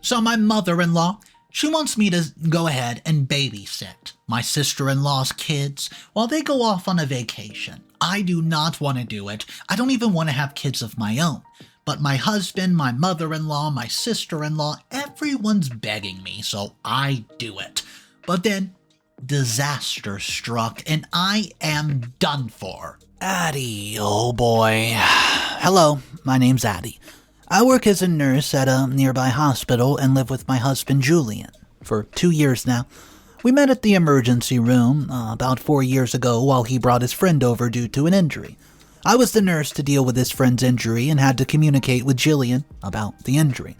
So my mother-in-law, she wants me to go ahead and babysit my sister-in-law's kids while they go off on a vacation. I do not want to do it. I don't even want to have kids of my own. But my husband, my mother-in-law, my sister-in-law, everyone's begging me, so I do it. But then disaster struck and I am done for. Attie, oh boy. Hello, my name's Attie. I work as a nurse at a nearby hospital and live with my husband Julian for 2 years now. We met at the emergency room about 4 years ago while he brought his friend over due to an injury. I was the nurse to deal with his friend's injury and had to communicate with Julian about the injury.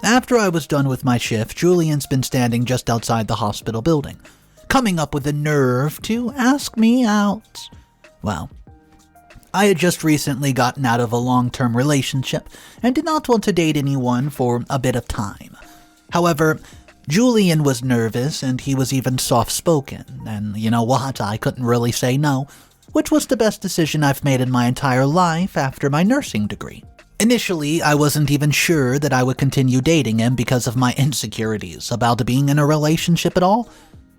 After I was done with my shift, Julian's been standing just outside the hospital building, coming up with the nerve to ask me out. Well, I had just recently gotten out of a long-term relationship and did not want to date anyone for a bit of time. However, Julian was nervous and he was even soft-spoken, and you know what, I couldn't really say no, which was the best decision I've made in my entire life after my nursing degree. Initially, I wasn't even sure that I would continue dating him because of my insecurities about being in a relationship at all.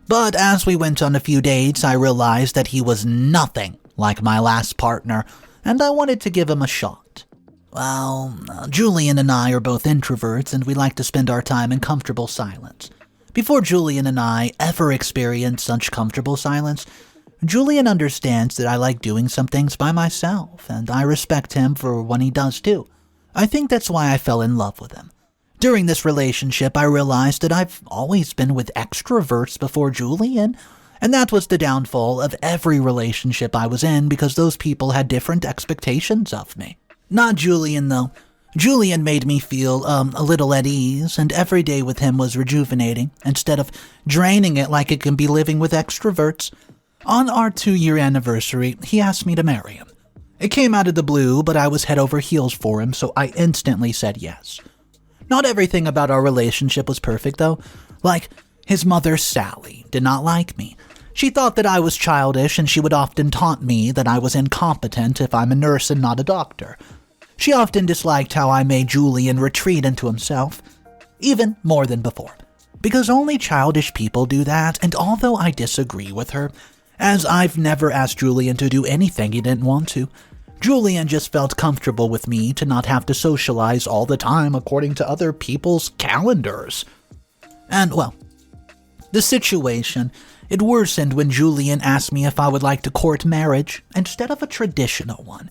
But as we went on a few dates, I realized that he was nothing like my last partner, and I wanted to give him a shot. Well, Julian and I are both introverts, and we like to spend our time in comfortable silence. Before Julian and I ever experienced such comfortable silence, Julian understands that I like doing some things by myself, and I respect him for when he does too. I think that's why I fell in love with him. During this relationship, I realized that I've always been with extroverts before Julian, and that was the downfall of every relationship I was in because those people had different expectations of me. Not Julian, though. Julian made me feel a little at ease, and every day with him was rejuvenating, instead of draining it like it can be living with extroverts. On our 2-year anniversary, he asked me to marry him. It came out of the blue, but I was head over heels for him, so I instantly said yes. Not everything about our relationship was perfect, though. Like, his mother, Sally, did not like me. She thought that I was childish, and she would often taunt me that I was incompetent if I'm a nurse and not a doctor. She often disliked how I made Julian retreat into himself, even more than before, because only childish people do that, and although I disagree with her, as I've never asked Julian to do anything he didn't want to, Julian just felt comfortable with me to not have to socialize all the time according to other people's calendars. And, well, the situation, it worsened when Julian asked me if I would like to court marriage instead of a traditional one.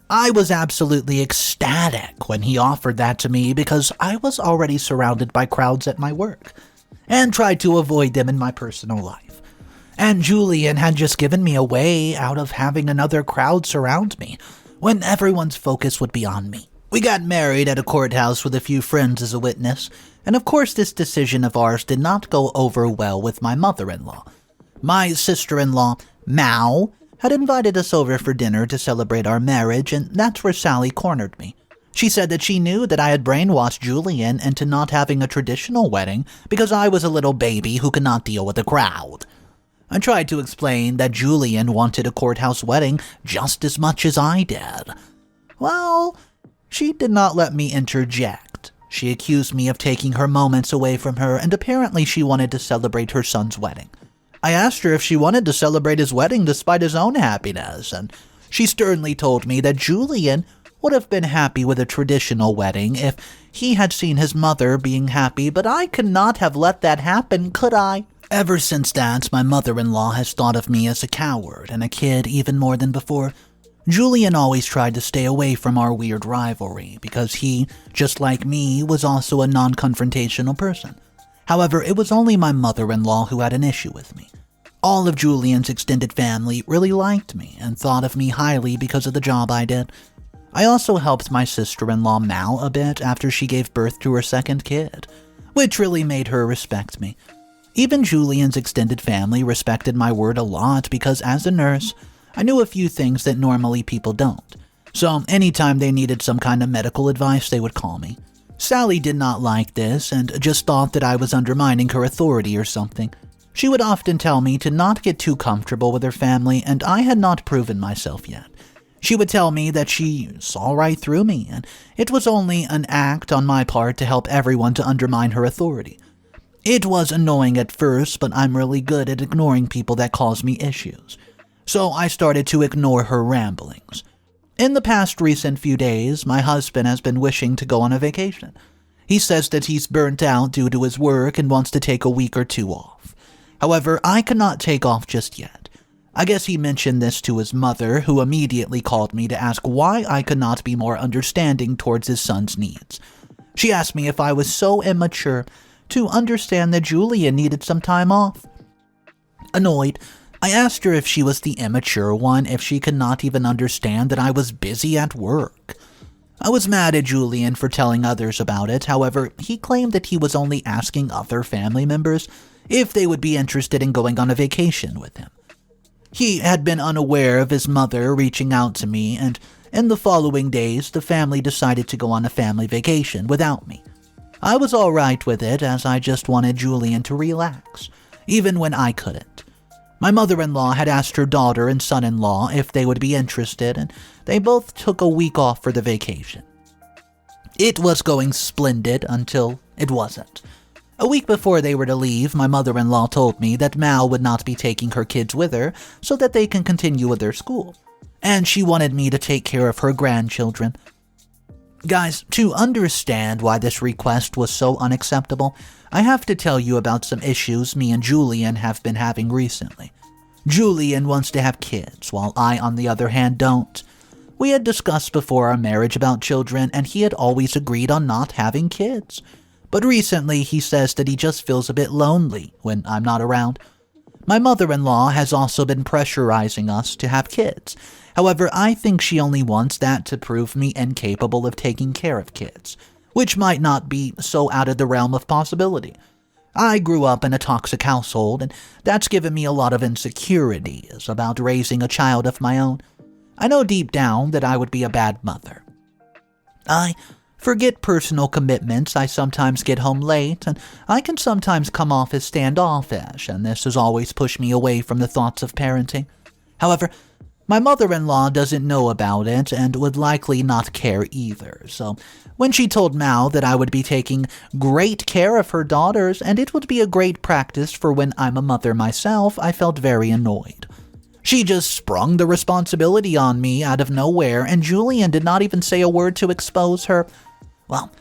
I was absolutely ecstatic when he offered that to me because I was already surrounded by crowds at my work and tried to avoid them in my personal life. And Julian had just given me a way out of having another crowd surround me when everyone's focus would be on me. We got married at a courthouse with a few friends as a witness, and of course this decision of ours did not go over well with my mother-in-law. My sister-in-law, Mao, had invited us over for dinner to celebrate our marriage, and that's where Sally cornered me. She said that she knew that I had brainwashed Julian into not having a traditional wedding because I was a little baby who could not deal with a crowd. I tried to explain that Julian wanted a courthouse wedding just as much as I did. Well, she did not let me interject. She accused me of taking her moments away from her, and apparently she wanted to celebrate her son's wedding. I asked her if she wanted to celebrate his wedding despite his own happiness, and she sternly told me that Julian would have been happy with a traditional wedding if he had seen his mother being happy, but I could not have let that happen, could I? Ever since that, my mother-in-law has thought of me as a coward and a kid even more than before. Julian always tried to stay away from our weird rivalry because he, just like me, was also a non-confrontational person. However, it was only my mother-in-law who had an issue with me. All of Julian's extended family really liked me and thought of me highly because of the job I did. I also helped my sister-in-law Mal a bit after she gave birth to her second kid, which really made her respect me. Even Julian's extended family respected my word a lot because as a nurse, I knew a few things that normally people don't. So anytime they needed some kind of medical advice, they would call me. Sally did not like this and just thought that I was undermining her authority or something. She would often tell me to not get too comfortable with her family, and I had not proven myself yet. She would tell me that she saw right through me, and it was only an act on my part to help everyone to undermine her authority. It was annoying at first, but I'm really good at ignoring people that cause me issues. So I started to ignore her ramblings. In the past recent few days, my husband has been wishing to go on a vacation. He says that he's burnt out due to his work and wants to take a week or two off. However, I cannot take off just yet. I guess he mentioned this to his mother, who immediately called me to ask why I could not be more understanding towards his son's needs. She asked me if I was so immature to understand that Julian needed some time off. Annoyed, I asked her if she was the immature one, if she could not even understand that I was busy at work. I was mad at Julian for telling others about it. However, he claimed that he was only asking other family members if they would be interested in going on a vacation with him. He had been unaware of his mother reaching out to me, and in the following days, the family decided to go on a family vacation without me. I was all right with it, as I just wanted Julian to relax, even when I couldn't. My mother-in-law had asked her daughter and son-in-law if they would be interested, and they both took a week off for the vacation. It was going splendid until it wasn't. A week before they were to leave, my mother-in-law told me that Mal would not be taking her kids with her so that they can continue with their school, and she wanted me to take care of her grandchildren. Guys, to understand why this request was so unacceptable, I have to tell you about some issues me and Julian have been having recently. Julian wants to have kids, while I, on the other hand, don't. We had discussed before our marriage about children, and he had always agreed on not having kids. But recently, he says that he just feels a bit lonely when I'm not around. My mother-in-law has also been pressurizing us to have kids. However, I think she only wants that to prove me incapable of taking care of kids, which might not be so out of the realm of possibility. I grew up in a toxic household, and that's given me a lot of insecurities about raising a child of my own. I know deep down that I would be a bad mother. I forget personal commitments. I sometimes get home late, and I can sometimes come off as standoffish, and this has always pushed me away from the thoughts of parenting. However, my mother-in-law doesn't know about it and would likely not care either, so when she told Mal that I would be taking great care of her daughters and it would be a great practice for when I'm a mother myself, I felt very annoyed. She just sprung the responsibility on me out of nowhere, and Julian did not even say a word to expose her. Well,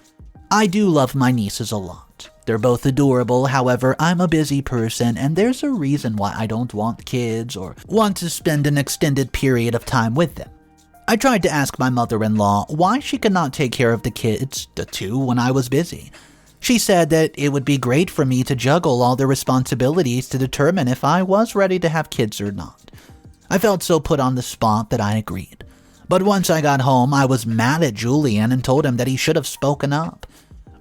I do love my nieces a lot. They're both adorable. However, I'm a busy person, and there's a reason why I don't want kids or want to spend an extended period of time with them. I tried to ask my mother-in-law why she could not take care of the kids, the two, when I was busy. She said that it would be great for me to juggle all the responsibilities to determine if I was ready to have kids or not. I felt so put on the spot that I agreed. But once I got home, I was mad at Julian and told him that he should have spoken up.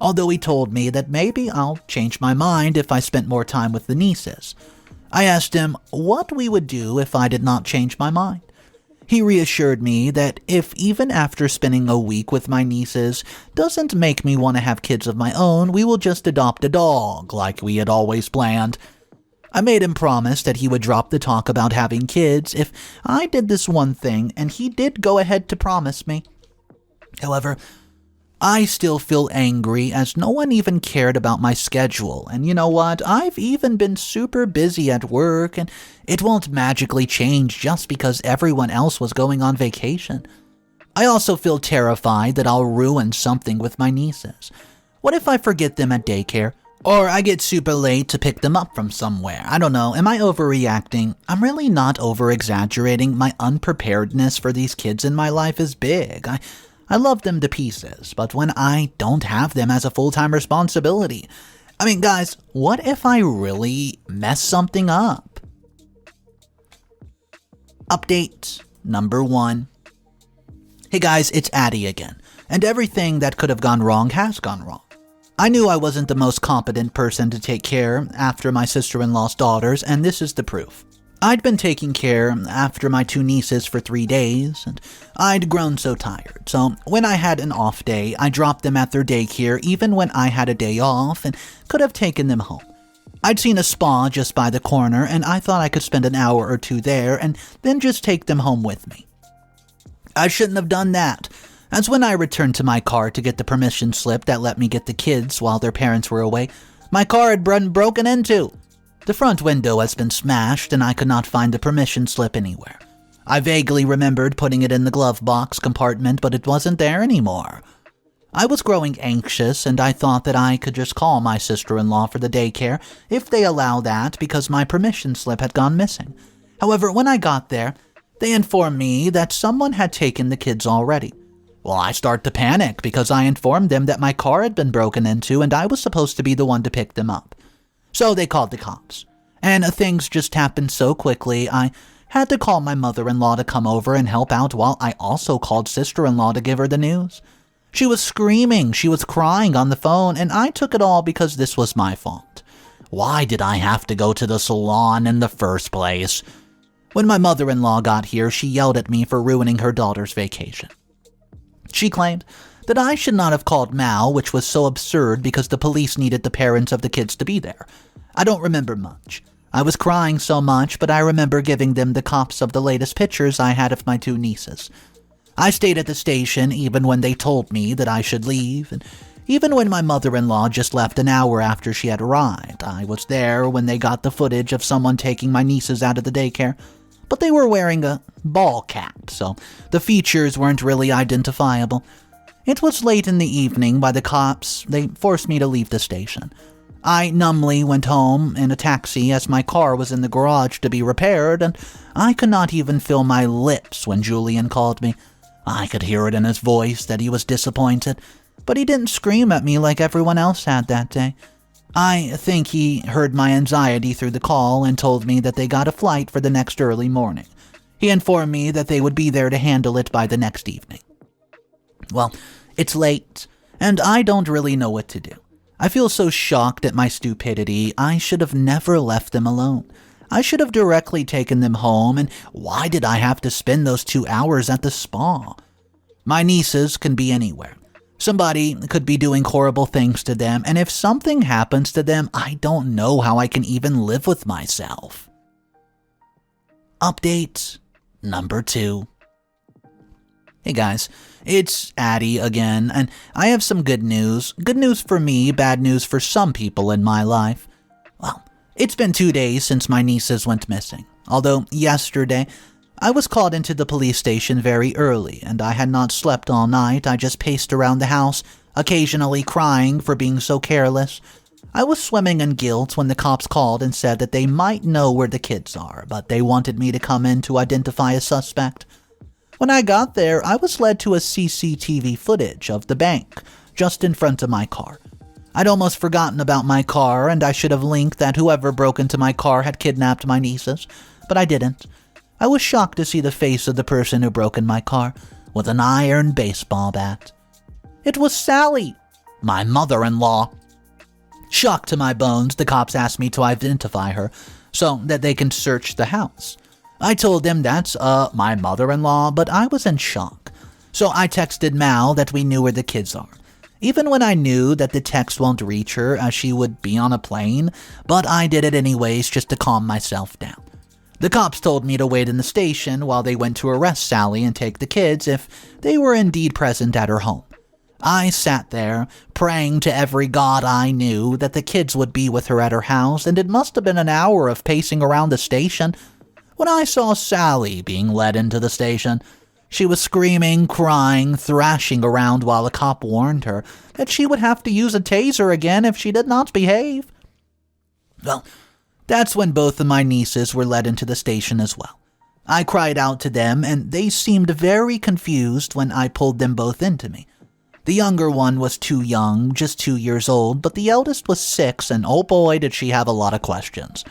Although he told me that maybe I'll change my mind if I spent more time with the nieces. I asked him what we would do if I did not change my mind. He reassured me that if even after spending a week with my nieces doesn't make me want to have kids of my own, we will just adopt a dog like we had always planned. I made him promise that he would drop the talk about having kids if I did this one thing, and he did go ahead to promise me. However, I still feel angry as no one even cared about my schedule, and you know what? I've even been super busy at work, and it won't magically change just because everyone else was going on vacation. I also feel terrified that I'll ruin something with my nieces. What if I forget them at daycare? Or I get super late to pick them up from somewhere. I don't know, am I overreacting? I'm really not over-exaggerating. My unpreparedness for these kids in my life is big. I love them to pieces, but when I don't have them as a full-time responsibility. I mean, guys, what if I really mess something up? Update number 1. Hey guys, it's Attie again, and everything that could have gone wrong has gone wrong. I knew I wasn't the most competent person to take care after my sister-in-law's daughters, and this is the proof. I'd been taking care after my 2 nieces for 3 days, and I'd grown so tired. So when I had an off day, I dropped them at their daycare even when I had a day off and could have taken them home. I'd seen a spa just by the corner, and I thought I could spend an hour or 2 there and then just take them home with me. I shouldn't have done that. As when I returned to my car to get the permission slip that let me get the kids while their parents were away, my car had been broken into. The front window has been smashed and I could not find the permission slip anywhere. I vaguely remembered putting it in the glove box compartment, but it wasn't there anymore. I was growing anxious and I thought that I could just call my sister-in-law for the daycare if they allow that because my permission slip had gone missing. However, when I got there, they informed me that someone had taken the kids already. Well, I start to panic because I informed them that my car had been broken into and I was supposed to be the one to pick them up. So they called the cops. And things just happened so quickly, I had to call my mother-in-law to come over and help out while I also called sister-in-law to give her the news. She was screaming, she was crying on the phone, and I took it all because this was my fault. Why did I have to go to the salon in the first place? When my mother-in-law got here, she yelled at me for ruining her daughter's vacation. She claimed that I should not have called Mal, which was so absurd because the police needed the parents of the kids to be there. I don't remember much. I was crying so much, but I remember giving them the cops of the latest pictures I had of my two nieces. I stayed at the station even when they told me that I should leave, and even when my mother-in-law just left an hour after she had arrived. I was there when they got the footage of someone taking my nieces out of the daycare, but they were wearing a ball cap, so the features weren't really identifiable. It was late in the evening by the cops. They forced me to leave the station. I numbly went home in a taxi as my car was in the garage to be repaired, and I could not even feel my lips when Julian called me. I could hear it in his voice that he was disappointed, but he didn't scream at me like everyone else had that day. I think he heard my anxiety through the call and told me that they got a flight for the next early morning. He informed me that they would be there to handle it by the next evening. Well, it's late, and I don't really know what to do. I feel so shocked at my stupidity. I should have never left them alone. I should have directly taken them home, and why did I have to spend those 2 hours at the spa? My nieces can be anywhere. Somebody could be doing horrible things to them, and if something happens to them, I don't know how I can even live with myself. Update number 2. Hey guys, it's Attie again, and I have some good news. Good news for me, bad news for some people in my life. Well, it's been 2 days since my nieces went missing. Although yesterday, I was called into the police station very early, and I had not slept all night. I just paced around the house, occasionally crying for being so careless. I was swimming in guilt when the cops called and said that they might know where the kids are, but they wanted me to come in to identify a suspect. When I got there, I was led to a CCTV footage of the bank, just in front of my car. I'd almost forgotten about my car, and I should have linked that whoever broke into my car had kidnapped my nieces, but I didn't. I was shocked to see the face of the person who broke in my car, with an iron baseball bat. It was Sally, my mother-in-law. Shocked to my bones, the cops asked me to identify her, so that they can search the house. I told them that's, my mother-in-law, but I was in shock. So I texted Mal that we knew where the kids are. Even when I knew that the text won't reach her as she would be on a plane, but I did it anyways just to calm myself down. The cops told me to wait in the station while they went to arrest Sally and take the kids if they were indeed present at her home. I sat there, praying to every god I knew that the kids would be with her at her house, and it must have been an hour of pacing around the station when I saw Sally being led into the station. She was screaming, crying, thrashing around while a cop warned her that she would have to use a taser again if she did not behave. Well, that's when both of my nieces were led into the station as well. I cried out to them, and they seemed very confused when I pulled them both into me. The younger one was too young, just 2 years old, but the eldest was 6, and oh boy did she have a lot of questions.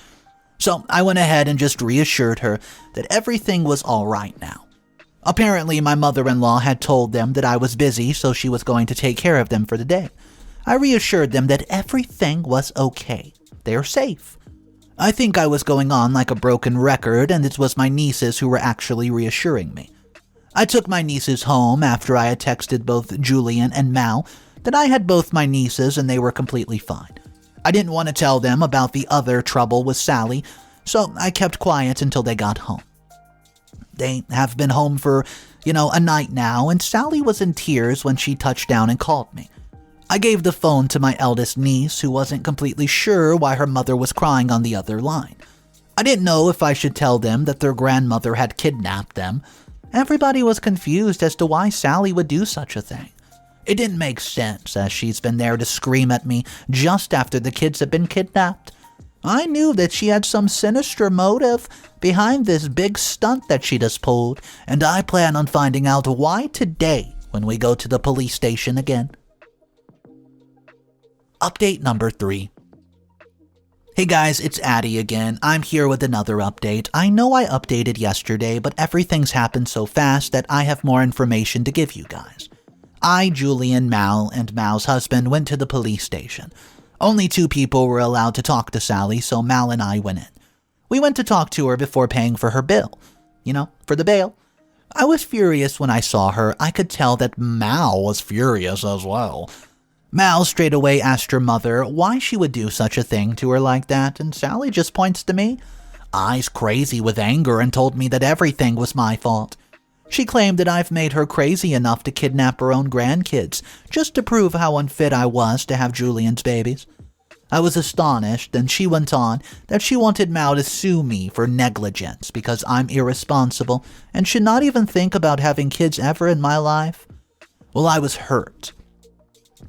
So I went ahead and just reassured her that everything was all right now. Apparently, my mother-in-law had told them that I was busy, so she was going to take care of them for the day. I reassured them that everything was okay. They're safe. I think I was going on like a broken record, and it was my nieces who were actually reassuring me. I took my nieces home after I had texted both Julian and Mal that I had both my nieces and they were completely fine. I didn't want to tell them about the other trouble with Sally, so I kept quiet until they got home. They have been home for a night now, and Sally was in tears when she touched down and called me. I gave the phone to my eldest niece, who wasn't completely sure why her mother was crying on the other line. I didn't know if I should tell them that their grandmother had kidnapped them. Everybody was confused as to why Sally would do such a thing. It didn't make sense, as she's been there to scream at me just after the kids had been kidnapped. I knew that she had some sinister motive behind this big stunt that she just pulled, and I plan on finding out why today when we go to the police station again. Update number 3. Hey guys, it's Attie again. I'm here with another update. I know I updated yesterday, but everything's happened so fast that I have more information to give you guys. I, Julian, Mal, and Mal's husband went to the police station. Only 2 people were allowed to talk to Sally, so Mal and I went in. We went to talk to her before paying for her bill. For the bail. I was furious when I saw her. I could tell that Mal was furious as well. Mal straight away asked her mother why she would do such a thing to her like that, and Sally just points to me, eyes crazy with anger, and told me that everything was my fault. She claimed that I've made her crazy enough to kidnap her own grandkids, just to prove how unfit I was to have Julian's babies. I was astonished, and she went on that she wanted Mal to sue me for negligence because I'm irresponsible and should not even think about having kids ever in my life. Well, I was hurt.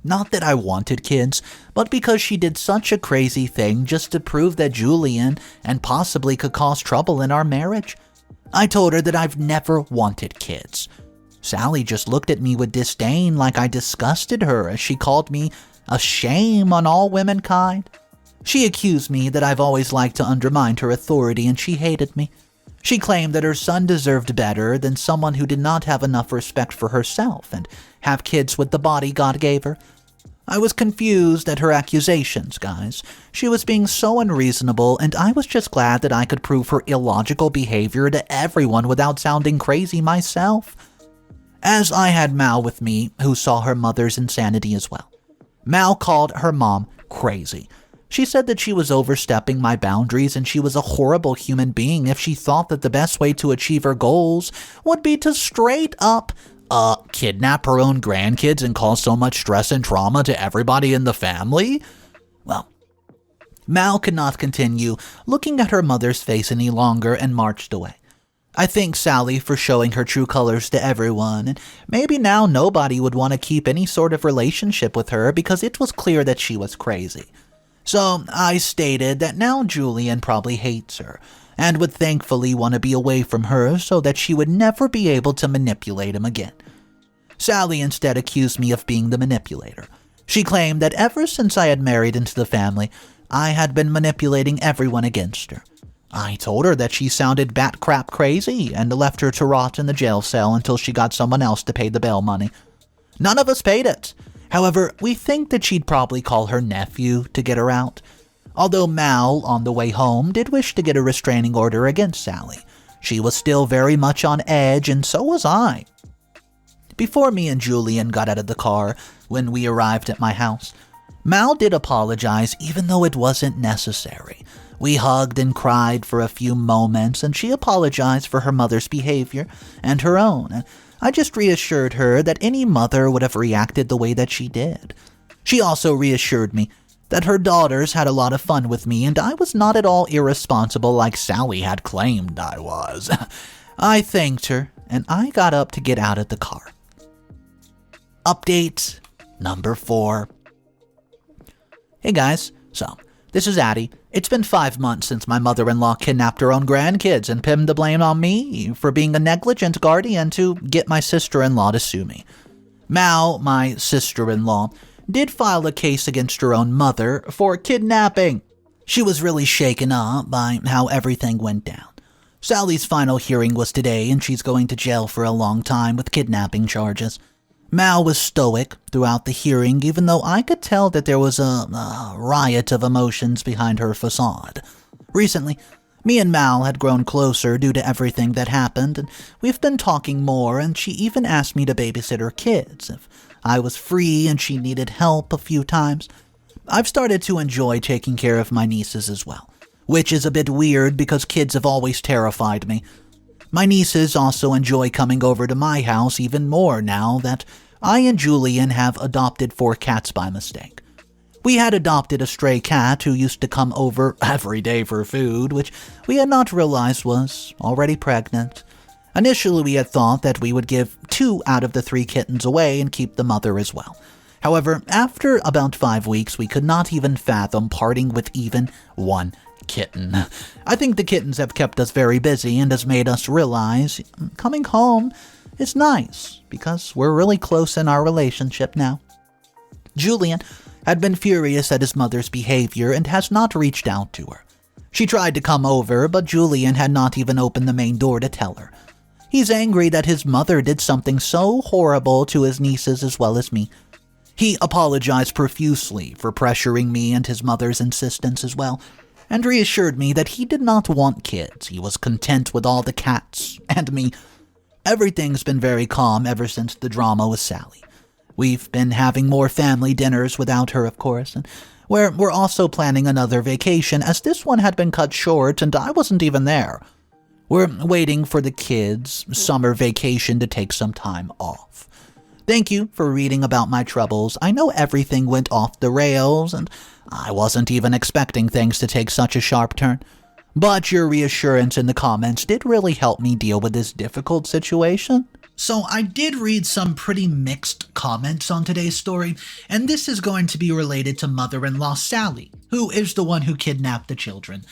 Not that I wanted kids, but because she did such a crazy thing just to prove that Julian and possibly could cause trouble in our marriage. I told her that I've never wanted kids. Sally just looked at me with disdain like I disgusted her as she called me a shame on all womankind. She accused me that I've always liked to undermine her authority, and she hated me. She claimed that her son deserved better than someone who did not have enough respect for herself and have kids with the body God gave her. I was confused at her accusations, guys. She was being so unreasonable, and I was just glad that I could prove her illogical behavior to everyone without sounding crazy myself. As I had Mal with me, who saw her mother's insanity as well. Mal called her mom crazy. She said that she was overstepping my boundaries and she was a horrible human being if she thought that the best way to achieve her goals would be to straight up kidnap her own grandkids and cause so much stress and trauma to everybody in the family? Well, Mal could not continue looking at her mother's face any longer and marched away. I thank Sally for showing her true colors to everyone, and maybe now nobody would want to keep any sort of relationship with her because it was clear that she was crazy. So I stated that now Julian probably hates her, and would thankfully want to be away from her so that she would never be able to manipulate him again. Sally instead accused me of being the manipulator. She claimed that ever since I had married into the family, I had been manipulating everyone against her. I told her that she sounded bat crap crazy and left her to rot in the jail cell until she got someone else to pay the bail money. None of us paid it. However, we think that she'd probably call her nephew to get her out. Although Mal, on the way home, did wish to get a restraining order against Sally. She was still very much on edge, and so was I. Before me and Julian got out of the car, when we arrived at my house, Mal did apologize even though it wasn't necessary. We hugged and cried for a few moments, and she apologized for her mother's behavior and her own. I just reassured her that any mother would have reacted the way that she did. She also reassured me that her daughters had a lot of fun with me and I was not at all irresponsible like Sally had claimed I was. I thanked her, and I got up to get out of the car. Update number 4. Hey guys, so this is Attie. It's been 5 months since my mother-in-law kidnapped her own grandkids and pinned the blame on me for being a negligent guardian to get my sister-in-law to sue me. Mal, my sister-in-law, did file a case against her own mother for kidnapping. She was really shaken up by how everything went down. Sally's final hearing was today, and she's going to jail for a long time with kidnapping charges. Mal was stoic throughout the hearing, even though I could tell that there was a riot of emotions behind her facade. Recently, me and Mal had grown closer due to everything that happened, and we've been talking more, and she even asked me to babysit her kids if I was free and she needed help a few times. I've started to enjoy taking care of my nieces as well, which is a bit weird because kids have always terrified me. My nieces also enjoy coming over to my house even more now that I and Julian have adopted 4 cats by mistake. We had adopted a stray cat who used to come over every day for food, which we had not realized was already pregnant. Initially, we had thought that we would give 2 out of the 3 kittens away and keep the mother as well. However, after about 5 weeks, we could not even fathom parting with even 1 kitten. I think the kittens have kept us very busy and has made us realize coming home is nice because we're really close in our relationship now. Julian had been furious at his mother's behavior and has not reached out to her. She tried to come over, but Julian had not even opened the main door to tell her. He's angry that his mother did something so horrible to his nieces as well as me. He apologized profusely for pressuring me and his mother's insistence as well, and reassured me that he did not want kids. He was content with all the cats and me. Everything's been very calm ever since the drama with Sally. We've been having more family dinners without her, of course, and we're also planning another vacation as this one had been cut short and I wasn't even there. We're waiting for the kids' summer vacation to take some time off. Thank you for reading about my troubles. I know everything went off the rails, and I wasn't even expecting things to take such a sharp turn. But your reassurance in the comments did really help me deal with this difficult situation. So I did read some pretty mixed comments on today's story, and this is going to be related to mother-in-law Sally, who is the one who kidnapped the children.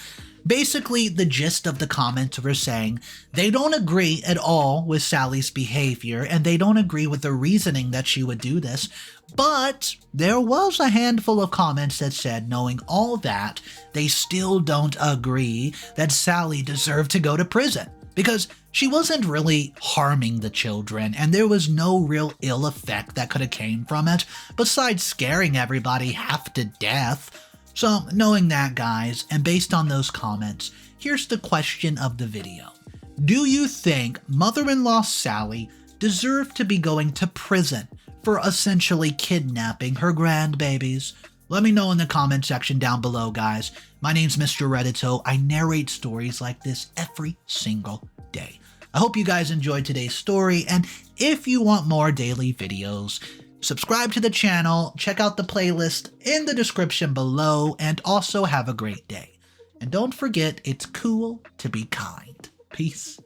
Basically, the gist of the comments were saying they don't agree at all with Sally's behavior and they don't agree with the reasoning that she would do this, but there was a handful of comments that said, knowing all that, they still don't agree that Sally deserved to go to prison because she wasn't really harming the children and there was no real ill effect that could have came from it besides scaring everybody half to death. So, knowing that, guys, and based on those comments, here's the question of the video. Do you think mother-in-law Sally deserved to be going to prison for essentially kidnapping her grandbabies? Let me know in the comment section down below, guys. My name's Mr. Reddito. I narrate stories like this every single day. I hope you guys enjoyed today's story, and if you want more daily videos, subscribe to the channel, check out the playlist in the description below, and also have a great day. And don't forget, it's cool to be kind. Peace.